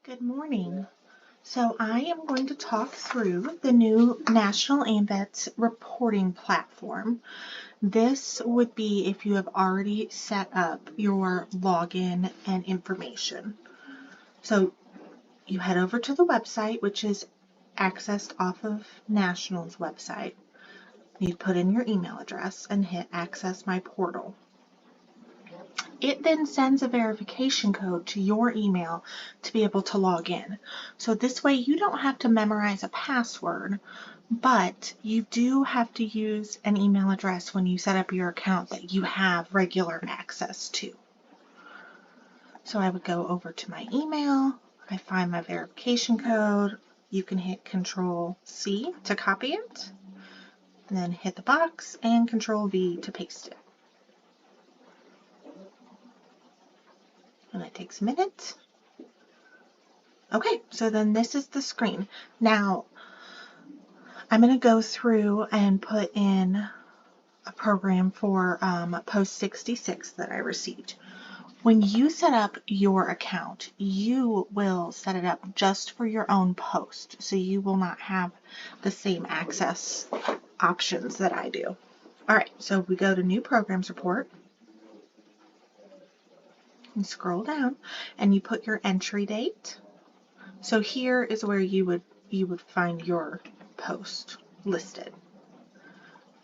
Good morning. So I am going to talk through the new National AMVETS reporting platform. This would be if you have already set up your login and information. So you head over to the website, which is accessed off of National's website. You put in your email address and hit Access My Portal. It then sends a verification code to your email to be able to log in. So this way you don't have to memorize a password, but you do have to use an email address when you set up your account that you have regular access to. So I would go over to my email, I find my verification code, you can hit Control-C to copy it, and then hit the box and Control-V to paste it. And it takes a minute. Okay, so then this is the screen. Now, I'm going to go through and put in a program for Post 66 that I received. When you set up your account, you will set it up just for your own post, so you will not have the same access options that I do. All right, so we go to New Programs Report. You scroll down and you put your entry date. So here is where you would find your post listed.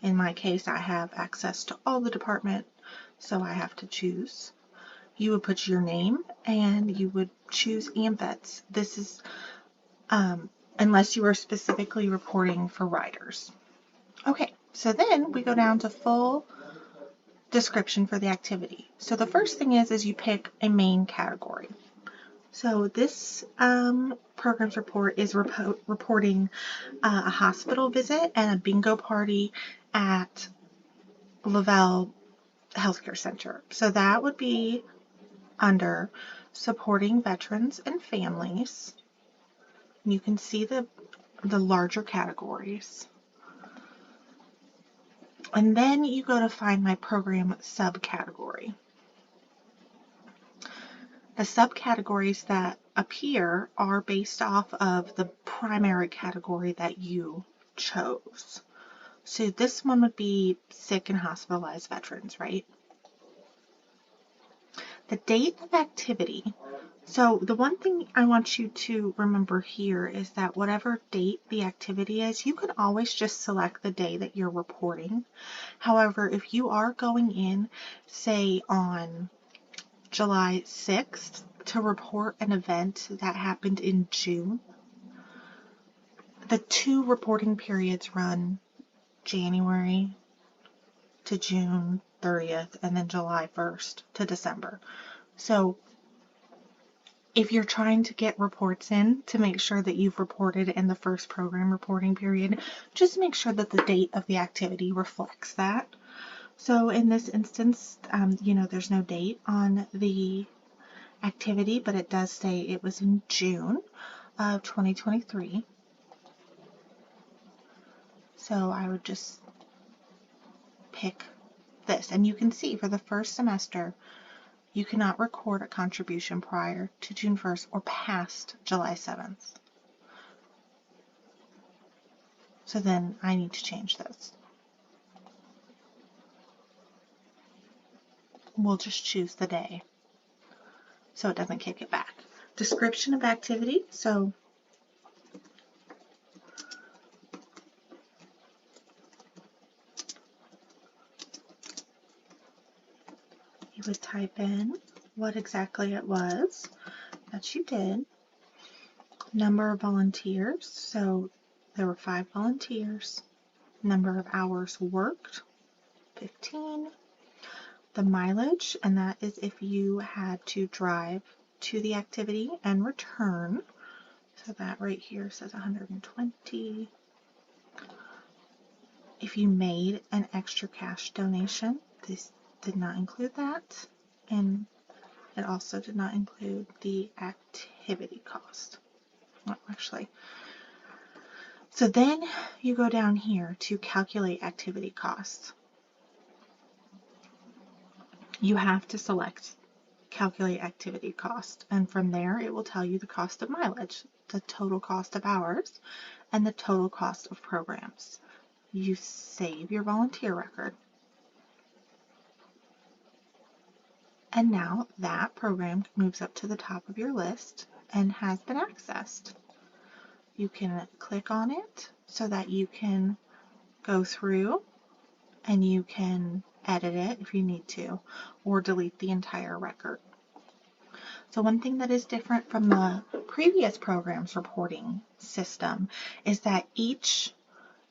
In my case, I have access to all the department, so I have to choose. You would put your name and you would choose AMVETS. This is unless you are specifically reporting for riders. Okay, so then we go down to full description for the activity. So the first thing is you pick a main category. So this programs report is reporting a hospital visit and a bingo party at Lavelle Healthcare Center. So that would be under supporting veterans and families. You can see the larger categories. And then you go to find my program subcategory. The subcategories that appear are based off of the primary category that you chose. So this one would be sick and hospitalized veterans, right? The date of activity. So the one thing I want you to remember here is that whatever date the activity is, you can always just select the day that you're reporting. However, if you are going in, say on July 6th to report an event that happened in June, the two reporting periods run January to June 30th and then July 1st to December. So if you're trying to get reports in to make sure that you've reported in the first program reporting period, just make sure that the date of the activity reflects that. So in this instance, there's no date on the activity, but it does say it was in June of 2023. So I would just pick this, and you can see for the first semester, you cannot record a contribution prior to June 1st or past July 7th. So then I need to change this. We'll just choose the day so it doesn't kick it back. Description of activity. So you would type in what exactly it was that you did. Number of volunteers. So there were 5 volunteers. Number of hours worked, 15. The mileage, and that is if you had to drive to the activity and return. So that right here says 120. If you made an extra cash donation, this did not include that, and it also did not include the activity cost. Well, actually. So then you go down here to calculate activity costs. You have to select calculate activity cost. And from there, it will tell you the cost of mileage, the total cost of hours, and the total cost of programs. You save your volunteer record. And now that program moves up to the top of your list and has been accessed. You can click on it so that you can go through and you can edit it if you need to, or delete the entire record. So one thing that is different from the previous programs reporting system is that each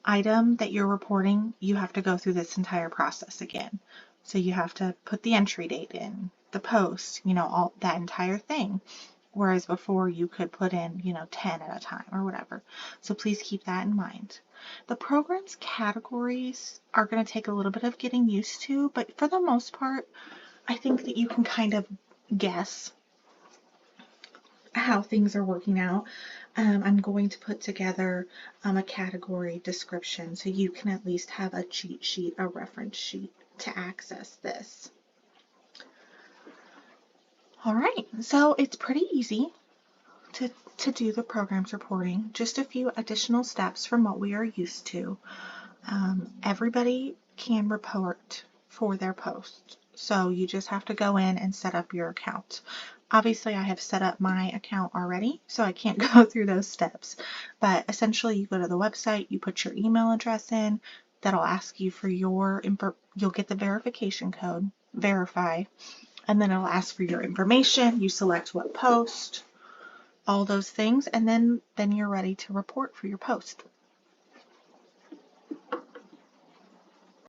item that you're reporting, you have to go through this entire process again. So you have to put the entry date in, the post, all that entire thing. Whereas before you could put in, 10 at a time or whatever. So please keep that in mind. The program's categories are going to take a little bit of getting used to, but for the most part, I think that you can kind of guess how things are working out. I'm going to put together a category description so you can at least have a cheat sheet, a reference sheet to access this. All right, so it's pretty easy to do the programs reporting. Just a few additional steps from what we are used to. Everybody can report for their post, so you just have to go in and set up your account. Obviously, I have set up my account already, so I can't go through those steps. But essentially, you go to the website, you put your email address in, that'll ask you for you'll get the verification code, verify, and then it'll ask for your information. You select what post, all those things, and then you're ready to report for your post.